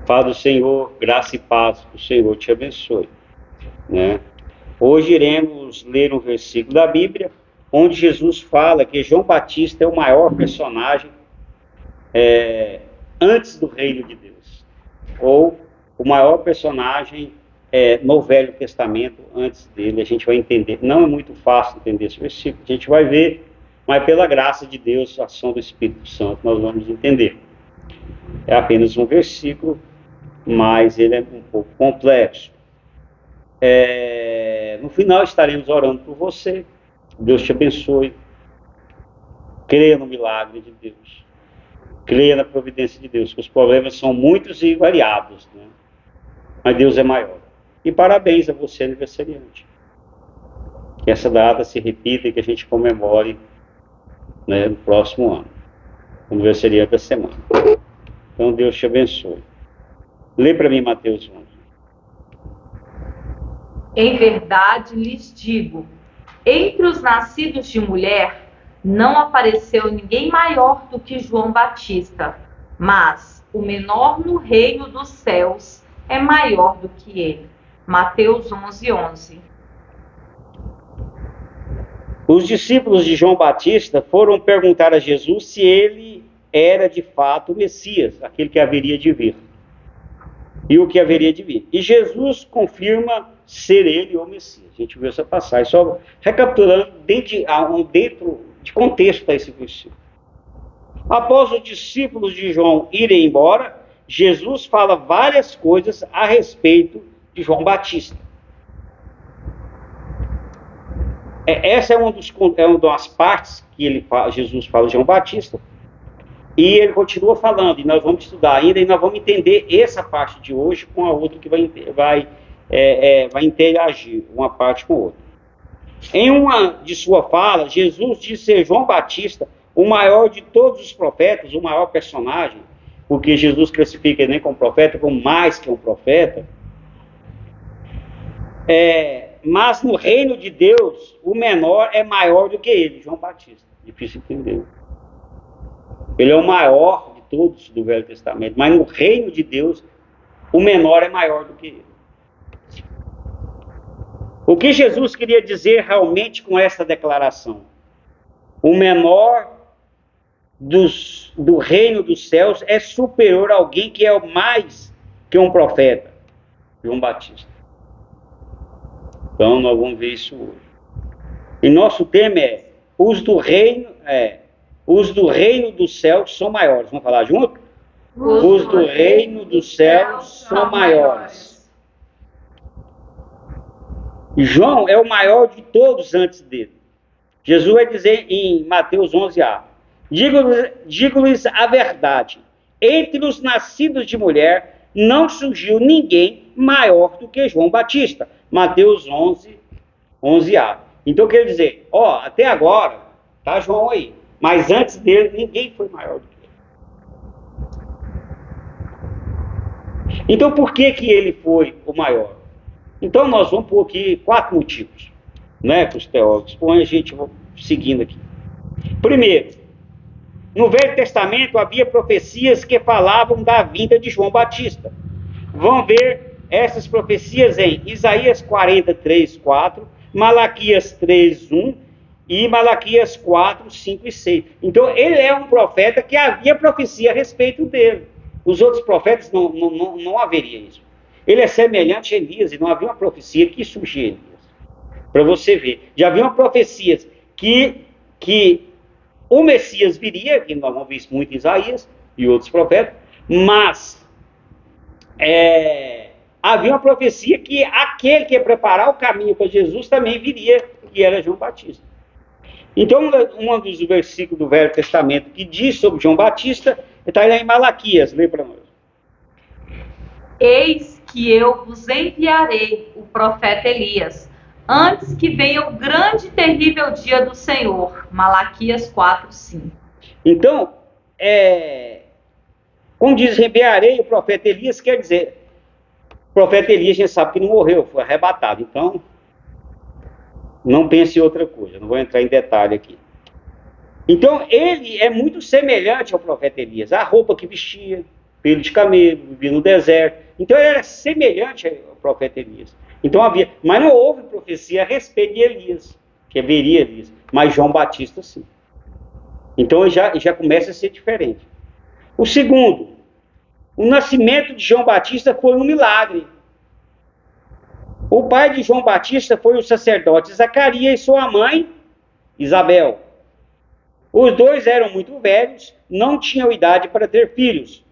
Paz do Senhor, graça e paz, o Senhor te abençoe, né? Hoje iremos ler um versículo da Bíblia, onde Jesus fala que João Batista é o maior personagem antes do reino de Deus, ou o maior personagem no Velho Testamento antes dele. A gente vai entender, não é muito fácil entender esse versículo, a gente vai ver, mas pela graça de Deus, a ação do Espírito Santo, nós vamos entender. É apenas um versículo, mas ele é um pouco complexo. No final estaremos orando por você. Deus te abençoe. Creia no milagre de Deus. Creia na providência de Deus, que os problemas são muitos e variados, né? Mas Deus é maior. E parabéns a você, aniversariante. Que essa data se repita e que a gente comemore, né, no próximo ano. Aniversariante da semana. Então Deus te abençoe. Lê para mim Mateus 11. Em verdade lhes digo, entre os nascidos de mulher, não apareceu ninguém maior do que João Batista, mas o menor no reino dos céus é maior do que ele. Mateus 11:11. Os discípulos de João Batista foram perguntar a Jesus se ele era de fato o Messias, aquele que haveria de vir. E o que haveria de vir. E Jesus confirma ser ele o Messias. A gente viu essa passagem. Só recapitulando dentro de contexto a esse versículo. Após os discípulos de João irem embora, Jesus fala várias coisas a respeito de João Batista. Essa é uma das partes que Jesus fala de João Batista. E ele continua falando, e nós vamos estudar ainda, e nós vamos entender essa parte de hoje com a outra que vai interagir, uma parte com a outra. Em uma de sua fala, Jesus disse ser João Batista o maior de todos os profetas, o maior personagem, porque Jesus classifica ele nem como profeta, como mais que um profeta. Mas no reino de Deus, o menor é maior do que ele, João Batista. Difícil entender. Ele é o maior de todos do Velho Testamento, mas no reino de Deus, o menor é maior do que ele. O que Jesus queria dizer realmente com essa declaração? O menor do reino dos céus é superior a alguém que é mais que um profeta, João Batista. Então nós vamos ver isso hoje. E nosso tema é os do reino dos céus são maiores. Vamos falar junto? Os do reino dos céus são maiores. João é o maior de todos antes dele. Jesus vai dizer em Mateus 11a: digo-lhes a verdade, entre os nascidos de mulher não surgiu ninguém maior do que João Batista. Mateus 11a. Então quer dizer, até agora, tá João aí, mas antes dele ninguém foi maior do que ele. Então por que ele foi o maior? Então nós vamos pôr aqui 4 motivos, né, que os teólogos põem, a gente vai seguindo aqui. Primeiro, no Velho Testamento havia profecias que falavam da vinda de João Batista. Vão ver essas profecias em Isaías 43:4, Malaquias 3:1 e Malaquias 4:5 e 6. Então ele é um profeta que havia profecia a respeito dele. Os outros profetas não haveria isso. Ele é semelhante a Elias, e não havia uma profecia que surgia Elias. Para você ver, já haviam profecias que o Messias viria, que nós vamos ver isso muito em Isaías e outros profetas, mas havia uma profecia que aquele que ia preparar o caminho para Jesus também viria, que era João Batista. Então, um dos versículos do Velho Testamento que diz sobre João Batista está lá em Malaquias, lê para nós. Eis que eu vos enviarei o profeta Elias, antes que venha o grande e terrível dia do Senhor. Malaquias 4:5. Então, como diz, enviarei o profeta Elias, quer dizer, o profeta Elias a gente sabe que não morreu, foi arrebatado. Então, não pense em outra coisa, não vou entrar em detalhe aqui. Então, ele é muito semelhante ao profeta Elias, a roupa que vestia, pelo de camelo, vivia no deserto. Então ele era semelhante ao profeta Elias. Então havia, mas não houve profecia a respeito de Elias, que haveria Elias, mas João Batista sim. Então já começa a ser diferente. O segundo, o nascimento de João Batista foi um milagre. O pai de João Batista foi o sacerdote Zacarias e sua mãe, Isabel. Os dois eram muito velhos, não tinham idade para ter filhos.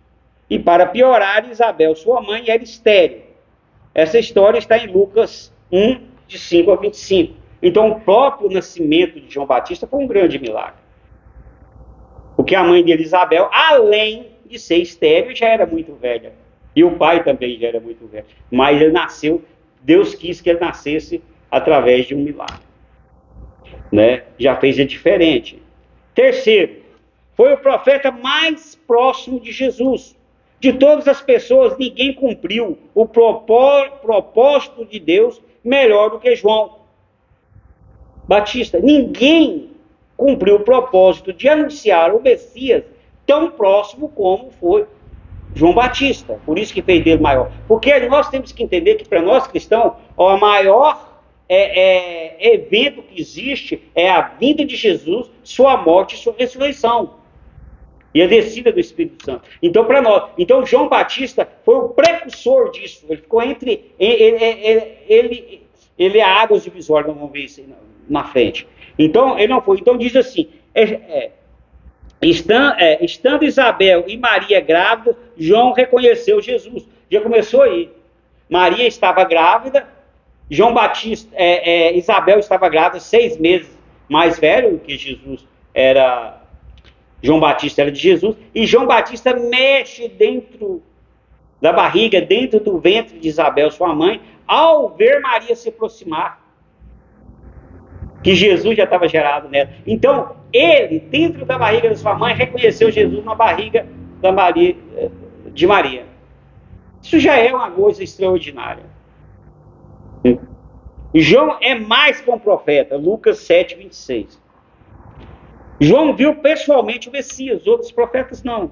E para piorar, Isabel, sua mãe, era estéril. Essa história está em Lucas 1, de 5 a 25. Então, o próprio nascimento de João Batista foi um grande milagre. Porque a mãe dele, Isabel, além de ser estéril, já era muito velha. E o pai também já era muito velho. Mas ele nasceu, Deus quis que ele nascesse através de um milagre. Né? Já fez diferente. Terceiro, foi o profeta mais próximo de Jesus. De todas as pessoas, ninguém cumpriu o propósito de Deus melhor do que João Batista. Ninguém cumpriu o propósito de anunciar o Messias tão próximo como foi João Batista. Por isso que fez dele maior. Porque nós temos que entender que para nós cristãos, o maior evento que existe é a vinda de Jesus, sua morte e sua ressurreição. E a descida do Espírito Santo. Então, para nós. Então, João Batista foi o precursor disso. Ele ficou entre. Ele é a águas divisórias, vamos ver isso na frente. Então, ele não foi. Então, diz assim: estando Isabel e Maria grávidas, João reconheceu Jesus. Já começou aí. Maria estava grávida, João Batista, Isabel estava grávida 6 meses mais velho do que Jesus era. João Batista era de Jesus, e João Batista mexe dentro da barriga, dentro do ventre de Isabel, sua mãe, ao ver Maria se aproximar, que Jesus já estava gerado nela. Então, ele, dentro da barriga de sua mãe, reconheceu Jesus na barriga de Maria. Isso já é uma coisa extraordinária. João é mais que um profeta, Lucas 7, 26. João viu pessoalmente o Messias, outros profetas não.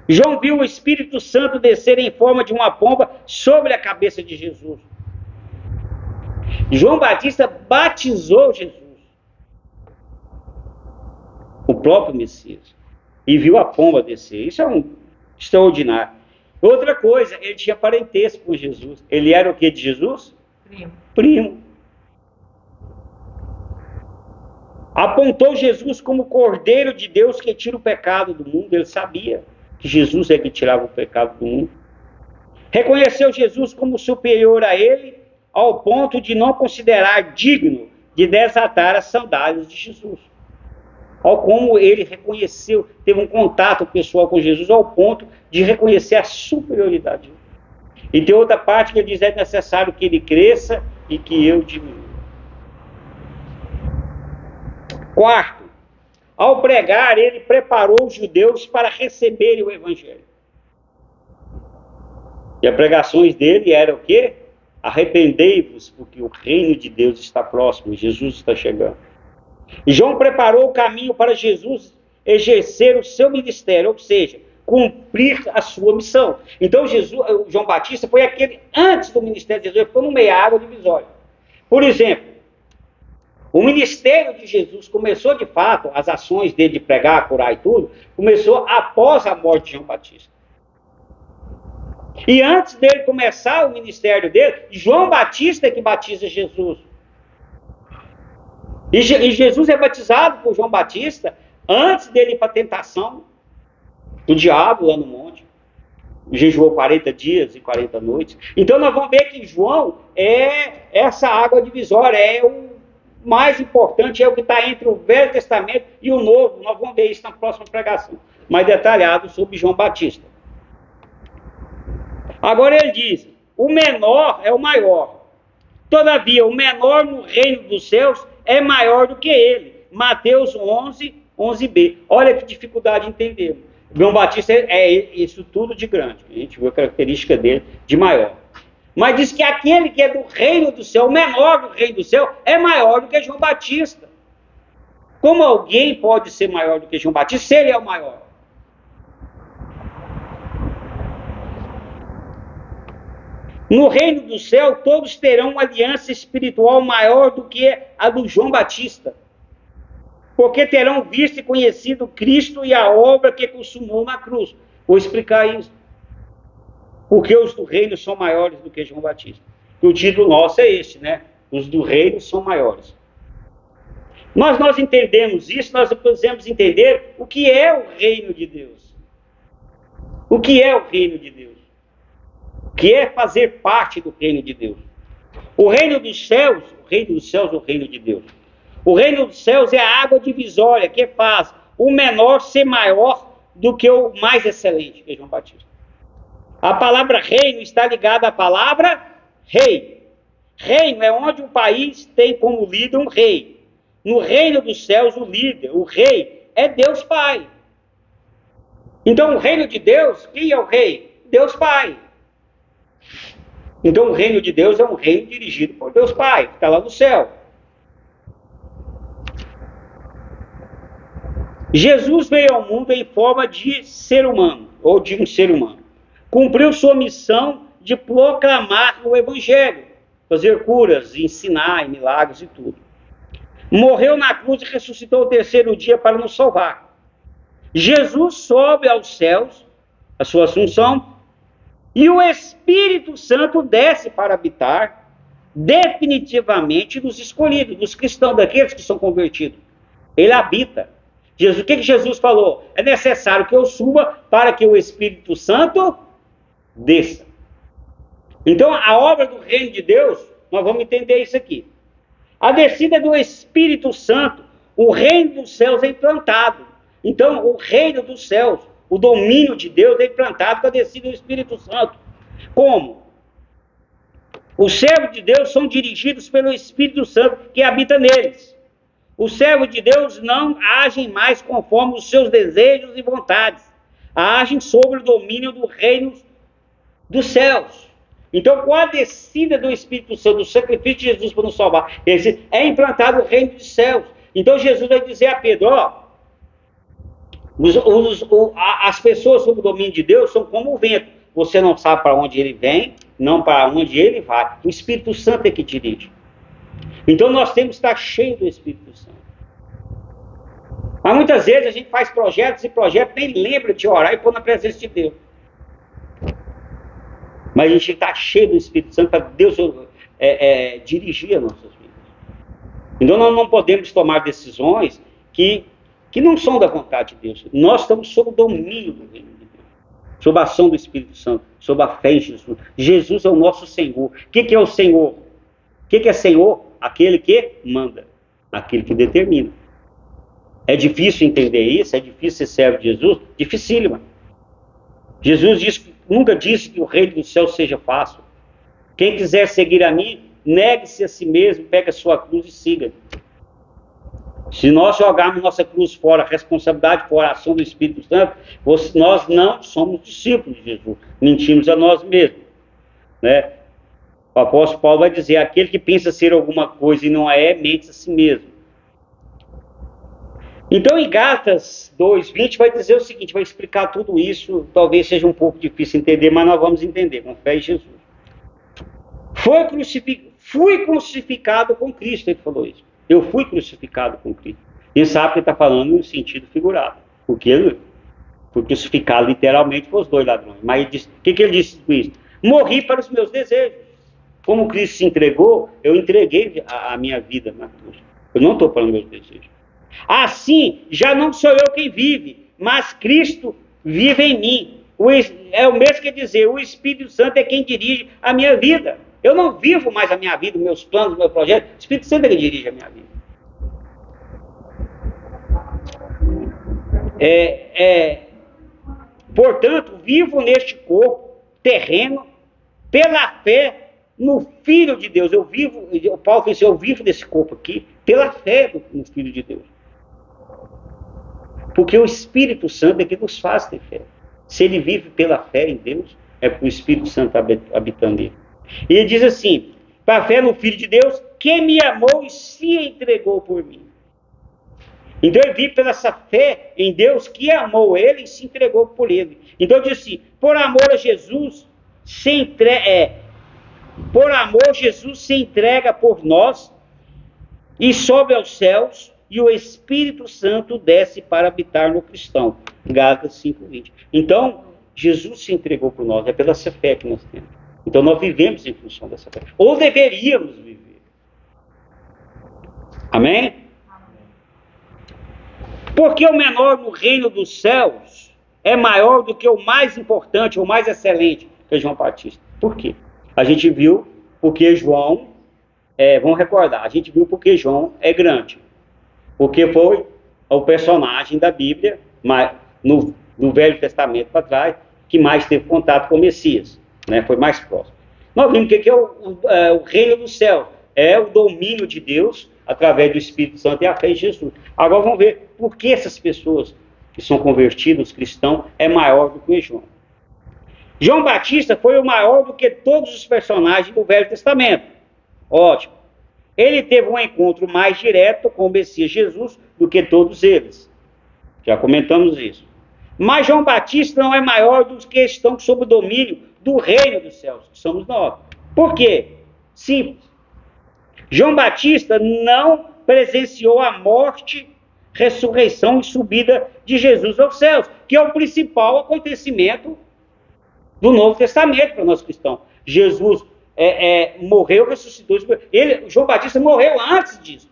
João viu o Espírito Santo descer em forma de uma pomba sobre a cabeça de Jesus. João Batista batizou Jesus, o próprio Messias, e viu a pomba descer. Isso é extraordinário. Outra coisa, ele tinha parentesco com Jesus. Ele era o que de Jesus? Primo. Apontou Jesus como Cordeiro de Deus que tira o pecado do mundo. Ele sabia que Jesus é que tirava o pecado do mundo. Reconheceu Jesus como superior a ele, ao ponto de não considerar digno de desatar as sandálias de Jesus. Ao como ele reconheceu, teve um contato pessoal com Jesus, ao ponto de reconhecer a superioridade dele. E tem outra parte que ele diz: é necessário que ele cresça e que eu diminua. Quarto, ao pregar, ele preparou os judeus para receberem o Evangelho. E as pregações dele eram o quê? Arrependei-vos, porque o reino de Deus está próximo, Jesus está chegando. E João preparou o caminho para Jesus exercer o seu ministério, ou seja, cumprir a sua missão. Então, João Batista foi aquele antes do ministério de Jesus, ele foi no meio da água divisória. Por exemplo, o ministério de Jesus começou de fato, as ações dele de pregar, curar e tudo, começou após a morte de João Batista. E antes dele começar o ministério dele, João Batista é que batiza Jesus. E Jesus é batizado por João Batista antes dele ir para a tentação do diabo lá no monte. Jejuou 40 dias e 40 noites. Então nós vamos ver que João é essa água divisória, é o mais importante, é o que está entre o Velho Testamento e o Novo. Nós vamos ver isso na próxima pregação, mais detalhado sobre João Batista. Agora ele diz: o menor é o maior. Todavia, o menor no reino dos céus é maior do que ele. Mateus 11, 11b. Olha que dificuldade de entender. João Batista é isso tudo de grande. A gente viu a característica dele de maior. Mas diz que aquele que é do reino do céu, o menor do reino do céu, é maior do que João Batista. Como alguém pode ser maior do que João Batista se ele é o maior? No reino do céu, todos terão uma aliança espiritual maior do que a do João Batista, porque terão visto e conhecido Cristo e a obra que consumou na cruz. Vou explicar isso. Porque os do reino são maiores do que João Batista. E o título nosso é este, né? Os do reino são maiores. Nós entendemos isso, nós precisamos entender o que é o reino de Deus. O que é o reino de Deus? O que é fazer parte do reino de Deus? O reino dos céus, o reino dos céus é o reino de Deus. O reino dos céus é a água divisória que faz o menor ser maior do que o mais excelente, que é João Batista. A palavra reino está ligada à palavra rei. Reino é onde um país tem como líder um rei. No reino dos céus, o líder, o rei, é Deus Pai. Então, o reino de Deus, quem é o rei? Deus Pai. Então, o reino de Deus é um reino dirigido por Deus Pai, que está lá no céu. Jesus veio ao mundo em forma de ser humano, ou de um ser humano. Cumpriu sua missão de proclamar o Evangelho, fazer curas, ensinar milagres e tudo. Morreu na cruz e ressuscitou ao terceiro dia para nos salvar. Jesus sobe aos céus, a sua assunção, e o Espírito Santo desce para habitar definitivamente nos escolhidos, dos cristãos, daqueles que são convertidos. Ele habita. O que Jesus falou? É necessário que eu suba para que o Espírito Santo desça. Então, a obra do reino de Deus, nós vamos entender isso aqui. A descida do Espírito Santo, o reino dos céus é implantado. Então, o reino dos céus, o domínio de Deus é implantado com a descida do Espírito Santo. Como? Os servos de Deus são dirigidos pelo Espírito Santo que habita neles. Os servos de Deus não agem mais conforme os seus desejos e vontades. Agem sobre o domínio do reino dos céus. Então, com a descida do Espírito Santo, do sacrifício de Jesus para nos salvar, é implantado o reino dos céus. Então, Jesus vai dizer a Pedro, as pessoas sob o domínio de Deus são como o vento. Você não sabe para onde ele vem, não para onde ele vai. O Espírito Santo é que dirige. Então, nós temos que estar cheios do Espírito Santo. Mas muitas vezes a gente faz projetos e projetos, nem lembra de orar e pôr na presença de Deus. Mas a gente está cheio do Espírito Santo para Deus dirigir as nossas vidas. Então nós não podemos tomar decisões que não são da vontade de Deus. Nós estamos sob o domínio do reino de Deus, sob a ação do Espírito Santo, sob a fé em Jesus. Jesus é o nosso Senhor. O que é o Senhor? O que é Senhor? Aquele que manda, aquele que determina. É difícil entender isso? É difícil ser servo de Jesus? Dificílimo. Jesus nunca disse que o reino do céu seja fácil. Quem quiser seguir a mim, negue-se a si mesmo, pegue a sua cruz e siga. Se nós jogarmos nossa cruz fora, a responsabilidade fora, a ação do Espírito Santo, nós não somos discípulos de Jesus. Mentimos a nós mesmos. Né? O apóstolo Paulo vai dizer, aquele que pensa ser alguma coisa e não é, mente a si mesmo. Então, em Gálatas 2:20 vai dizer o seguinte, vai explicar tudo isso, talvez seja um pouco difícil entender, mas nós vamos entender, com fé em Jesus. Fui crucificado com Cristo, ele falou isso. Eu fui crucificado com Cristo. E sabe que ele está falando no sentido figurado, porque ele foi crucificado literalmente por os dois ladrões. Mas ele disse, o que ele disse com isso? Morri para os meus desejos. Como Cristo se entregou, eu entreguei a minha vida na cruz. Eu não estou para os meus desejos. Assim, já não sou eu quem vive, mas Cristo vive em mim. É o mesmo que dizer, o Espírito Santo é quem dirige a minha vida. Eu não vivo mais a minha vida, meus planos, meus projetos. O Espírito Santo é quem dirige a minha vida. Portanto, vivo neste corpo terreno, pela fé no Filho de Deus. Paulo falou assim, eu vivo nesse corpo aqui, pela fé no Filho de Deus. Porque o Espírito Santo é que nos faz ter fé. Se ele vive pela fé em Deus, é porque o Espírito Santo habitando nele. E ele diz assim, para a fé no Filho de Deus, que me amou e se entregou por mim. Então ele vive pela essa fé em Deus que amou ele e se entregou por ele. Então ele diz assim, por amor a Jesus, Por amor, Jesus se entrega por nós e sobe aos céus, e o Espírito Santo desce para habitar no cristão. Gálatas 5:20. Então, Jesus se entregou por nós, é pela essa fé que nós temos. Então, nós vivemos em função dessa fé. Ou deveríamos viver. Amém? Porque o menor no reino dos céus é maior do que o mais importante, o mais excelente, que é João Batista. Por quê? A gente viu porque João, vamos recordar, a gente viu porque João é grande. Porque foi o personagem da Bíblia, no Velho Testamento para trás, que mais teve contato com o Messias, né? Foi mais próximo. Nós vimos que é o reino do céu, é o domínio de Deus através do Espírito Santo e a fé em Jesus. Agora vamos ver por que essas pessoas que são convertidos, os cristãos, é maior do que João. João Batista foi o maior do que todos os personagens do Velho Testamento. Ótimo. Ele teve um encontro mais direto com o Messias Jesus do que todos eles. Já comentamos isso. Mas João Batista não é maior dos que estão sob o domínio do reino dos céus, que somos nós. Por quê? Simples. João Batista não presenciou a morte, ressurreição e subida de Jesus aos céus, que é o principal acontecimento do Novo Testamento para nós cristãos. Jesus morreu, ressuscitou. João Batista morreu antes disso.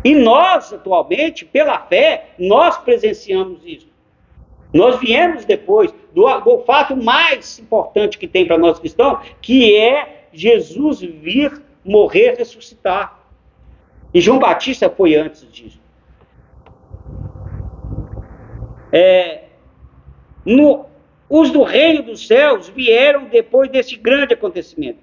E nós, atualmente, pela fé, nós presenciamos isso. Nós viemos depois do fato mais importante que tem para nós cristãos, que é Jesus vir, morrer, ressuscitar. E João Batista foi antes disso. Os do reino dos céus vieram depois desse grande acontecimento.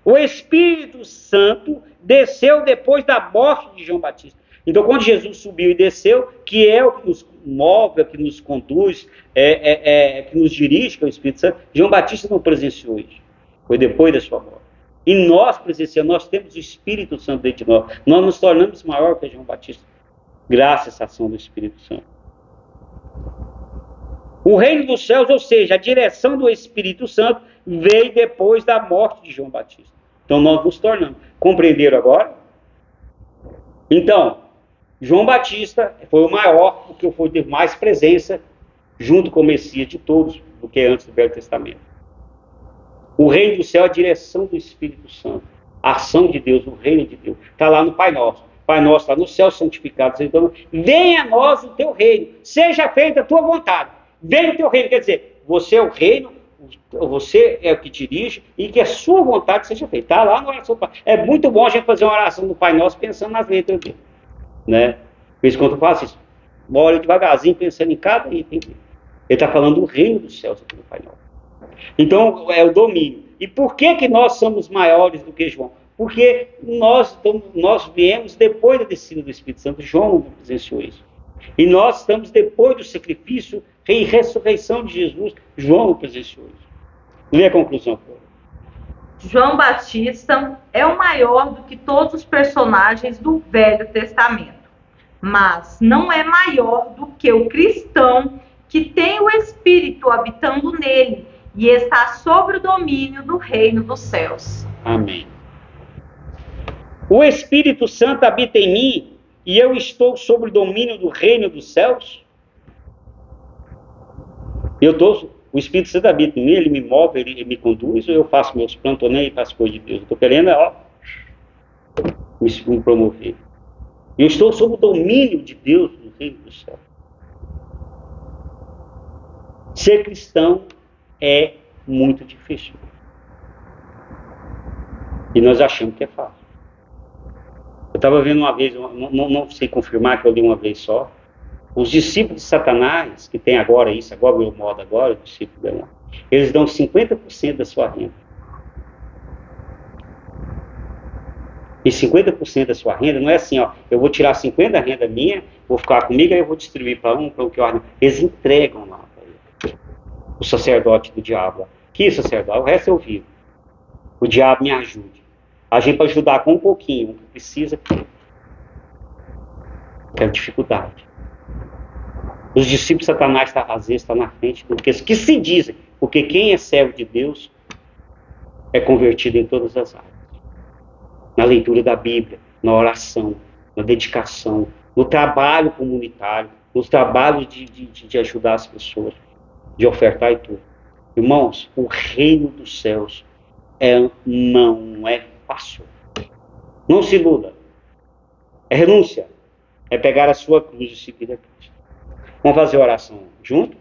O Espírito Santo desceu depois da morte de João Batista. Então, quando Jesus subiu e desceu, que é o que nos move, que nos conduz, que nos dirige, que é o Espírito Santo, João Batista não presenciou isso. Foi depois da sua morte. E nós presenciamos, nós temos o Espírito Santo dentro de nós. Nós nos tornamos maior que João Batista, graças a essa ação do Espírito Santo. O reino dos céus, ou seja, a direção do Espírito Santo, veio depois da morte de João Batista. Então nós nos tornamos. Compreenderam agora? Então, João Batista foi o maior, porque teve mais presença, junto com o Messias de todos, do que antes do Velho Testamento. O reino do céu é a direção do Espírito Santo. A ação de Deus, o reino de Deus. Está lá no Pai Nosso. Pai Nosso está no céu santificado. Então, venha a nós o teu reino. Seja feita a tua vontade. Venha o teu reino. Quer dizer, você é o reino, você é o que dirige e que a sua vontade seja feita. Está lá na oração do Pai. É muito bom a gente fazer uma oração do Pai Nosso pensando nas letras dele. Né? Por isso, quando eu faço isso, olha devagarzinho, pensando em cada item. Ele está falando do reino dos céus aqui no Pai Nosso. Então, é o domínio. E por que nós somos maiores do que João? Porque nós viemos depois da descida do Espírito Santo. João não presenciou isso. E nós estamos depois do sacrifício e ressurreição de Jesus. João não presenciou isso. Lê a conclusão, por favor. João Batista é o maior do que todos os personagens do Velho Testamento, mas não é maior do que o cristão que tem o Espírito habitando nele e está sob o domínio do reino dos céus. Amém. O Espírito Santo habita em mim e eu estou sob o domínio do reino dos céus? O Espírito Santo habita em mim, ele me move, ele me conduz, ou eu faço meus planos, estou nem aí para as coisas de Deus. Eu estou querendo, me promover. Eu estou sob o domínio de Deus, do reino dos céus. Ser cristão é muito difícil. E nós achamos que é fácil. Eu estava vendo uma vez, não sei confirmar que eu li uma vez só, os discípulos de Satanás, que tem agora isso, agora virou moda agora, os discípulos eles dão 50% da sua renda. E 50% da sua renda não é assim, eu vou tirar 50% da renda minha, vou ficar comigo, aí eu vou distribuir para o que eu. Eles entregam lá para ele. O sacerdote do diabo. Que sacerdote? O resto eu vivo. O diabo me ajude. A gente para ajudar com um pouquinho, o que precisa, é dificuldade. Os discípulos de Satanás, às vezes, estão na frente do que se dizem. Porque quem é servo de Deus é convertido em todas as áreas. Na leitura da Bíblia, na oração, na dedicação, no trabalho comunitário, nos trabalhos de ajudar as pessoas, de ofertar e tudo. Irmãos, o reino dos céus não é fácil. Não se iluda. É renúncia. É pegar a sua cruz e seguir a Cristo. Vamos fazer a oração junto?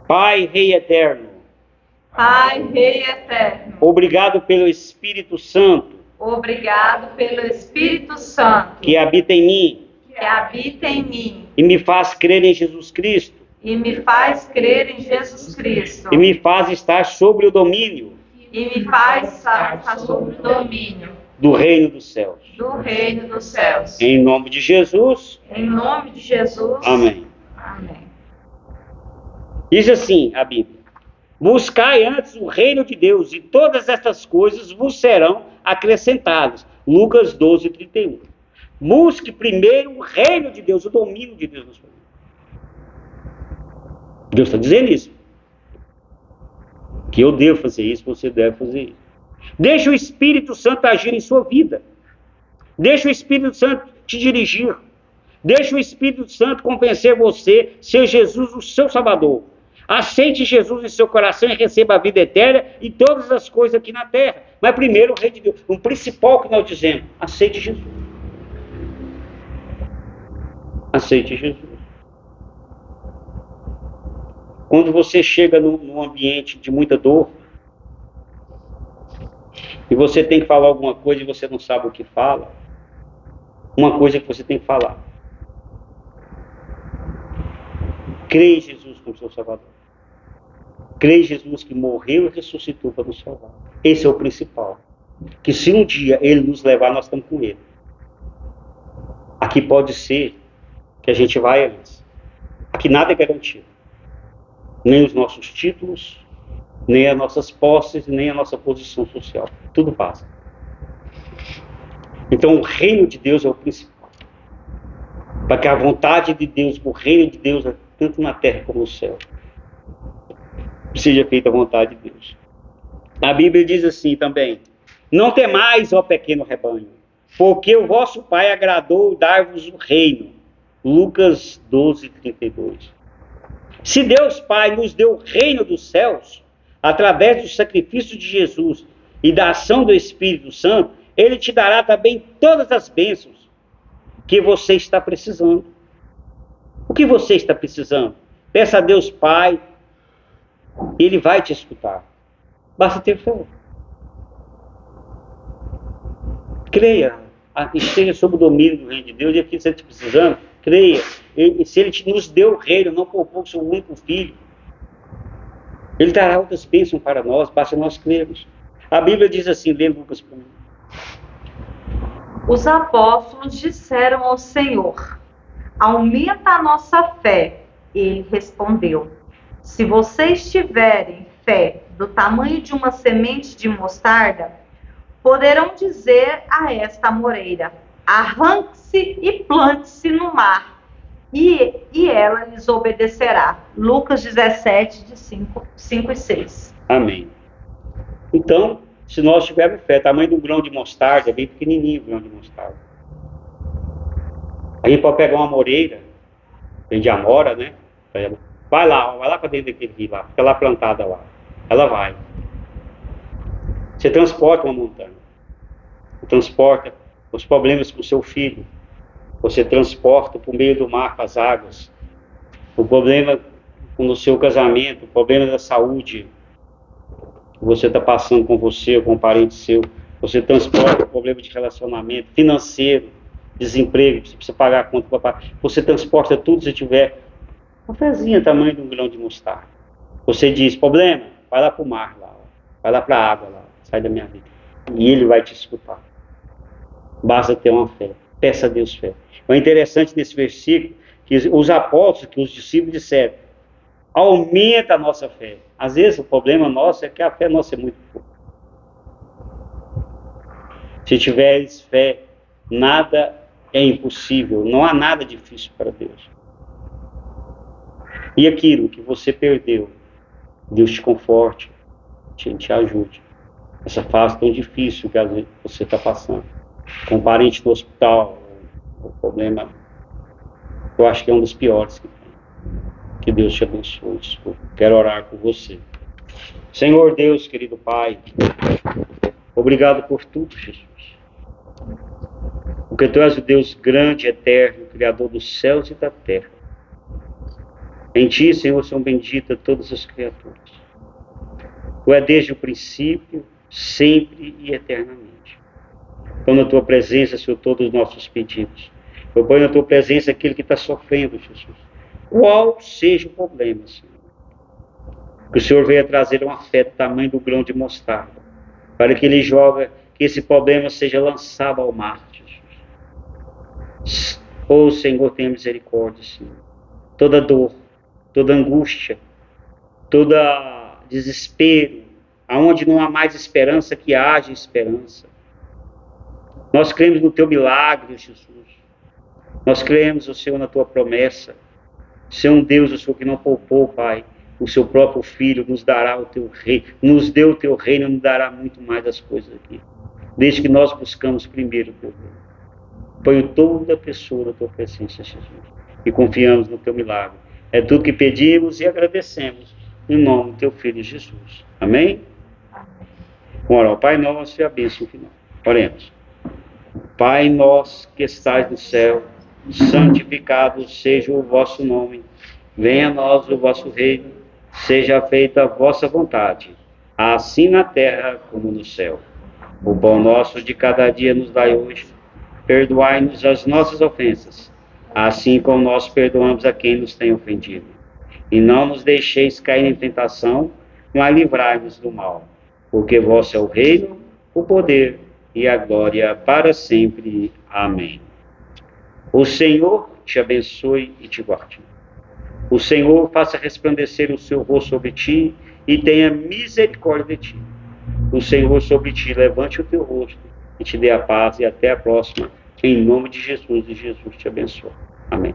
Pai, Rei eterno. Pai, Rei eterno. Obrigado pelo Espírito Santo. Obrigado pelo Espírito Santo. Que habita em mim. Que habita em mim. E me faz crer em Jesus Cristo. E me faz crer em Jesus Cristo. E me faz estar sobre o domínio. E me faz estar sobre o domínio. Do reino dos céus. Do reino dos céus. Em nome de Jesus. Em nome de Jesus. Amém. Amém. Diz assim a Bíblia: buscai antes o reino de Deus, e todas estas coisas vos serão acrescentadas. Lucas 12, 31. Busque primeiro o reino de Deus, o domínio de Deus na sua vida. Deus está dizendo isso. Que eu devo fazer isso, você deve fazer isso. Deixa o Espírito Santo agir em sua vida. Deixa o Espírito Santo te dirigir. Deixa o Espírito Santo convencer você, ser Jesus o seu Salvador. Aceite Jesus em seu coração e receba a vida eterna e todas as coisas aqui na terra. Mas primeiro o Rei de Deus. O principal que nós dizemos, aceite Jesus. Aceite Jesus. Quando você chega num ambiente de muita dor, e você tem que falar alguma coisa e você não sabe o que fala, uma coisa que você tem que falar: crê em Jesus como seu Salvador. Crê em Jesus que morreu e ressuscitou para nos salvar. Esse é o principal. Que se um dia Ele nos levar, nós estamos com Ele. Aqui pode ser que a gente vai antes. Aqui nada é garantido. Nem os nossos títulos, nem as nossas posses, nem a nossa posição social. Tudo passa. Então o reino de Deus é o principal. Para que a vontade de Deus, o reino de Deus, tanto na terra como no céu, seja feita a vontade de Deus. A Bíblia diz assim também: não temais, ó pequeno rebanho, porque o vosso Pai agradou dar-vos o reino. Lucas 12, 32. Se Deus Pai nos deu o reino dos céus, através do sacrifício de Jesus e da ação do Espírito Santo, Ele te dará também todas as bênçãos que você está precisando. O que você está precisando? Peça a Deus Pai, Ele vai te escutar. Basta ter fé. Creia, esteja sob o domínio do reino de Deus, e aqui você está precisando, creia. Se Ele nos deu o reino, não poupou o seu único filho, Ele dará outras bênçãos para nós, basta nós crermos. A Bíblia diz assim, lê Lucas para mim. Os apóstolos disseram ao Senhor: aumenta a nossa fé. Ele respondeu: se vocês tiverem fé do tamanho de uma semente de mostarda, poderão dizer a esta amoreira: arranque-se e plante-se no mar, e ela lhes obedecerá. Lucas 17, de 5 e 6. Amém. Então, se nós tivermos fé, tamanho de um grão de mostarda, é bem pequenininho o grão de mostarda. A gente pode pegar uma amoreira, vem de amora, né? Vai lá para dentro daquele rio lá, fica lá plantada lá. Ela vai. Você transporta uma montanha. Você transporta os problemas com o seu filho. Você transporta por meio do mar com as águas. O problema no seu casamento, o problema da saúde que você está passando com você ou com um parente seu. Você transporta o problema de relacionamento, financeiro, desemprego, você precisa pagar a conta para pagar. Você transporta tudo se tiver uma fezinha tamanho de um grão de mostarda. Você diz: problema, vai lá para o mar, lá, vai lá para a água, lá, sai da minha vida. E Ele vai te escutar. Basta ter uma fé. Peça a Deus fé. É interessante nesse versículo que os apóstolos, que os discípulos disseram: aumenta a nossa fé. Às vezes o problema nosso é que a fé nossa é muito pouca. Se tiveres fé, nada é impossível. Não há nada difícil para Deus. E aquilo que você perdeu, Deus te conforte, te ajude. Essa fase tão difícil que às vezes você está passando. Com um parente no hospital, o problema, eu acho que é um dos piores que tem. Que Deus te abençoe. Eu quero orar por você. Senhor Deus, querido Pai, obrigado por tudo, Jesus. Porque Tu és o Deus grande, eterno, Criador dos céus e da terra. Em Ti, Senhor, são benditas todas as criaturas. Tu és desde o princípio, sempre e eternamente. Então, na Tua presença, Senhor, todos os nossos pedidos. Eu ponho na Tua presença aquele que está sofrendo, Jesus. Qual seja o problema, Senhor. Que o Senhor venha trazer um afeto tamanho do grão de mostarda, para que Ele jogue, que esse problema seja lançado ao mar, Jesus. Oh, Senhor, tenha misericórdia, Senhor. Toda dor, toda angústia, todo desespero, aonde não há mais esperança, que haja esperança. Nós cremos no Teu milagre, Jesus. Nós cremos, o Senhor, na Tua promessa. Ser um Deus, o Senhor, que não poupou, Pai, o Seu próprio Filho, nos dará o Teu reino, nos deu o Teu reino, nos dará muito mais das coisas aqui. Desde que nós buscamos primeiro o Teu reino. Ponho toda a pessoa na Tua presença, Jesus. E confiamos no Teu milagre. É tudo que pedimos e agradecemos. Em nome do Teu Filho Jesus. Amém? Vamos orar. Pai nosso e a bênção final. Oremos. Pai nosso que estais no céu, santificado seja o vosso nome. Venha a nós o vosso reino. Seja feita a vossa vontade, assim na terra como no céu. O pão nosso de cada dia nos dai hoje. Perdoai-nos as nossas ofensas, assim como nós perdoamos a quem nos tem ofendido. E não nos deixeis cair em tentação, mas livrai-nos do mal. Porque vosso é o reino, o poder e a glória para sempre. Amém. O Senhor te abençoe e te guarde. O Senhor faça resplandecer o seu rosto sobre ti e tenha misericórdia de ti. O Senhor sobre ti levante o teu rosto e te dê a paz, e até a próxima. Em nome de Jesus, e Jesus te abençoe. Amém.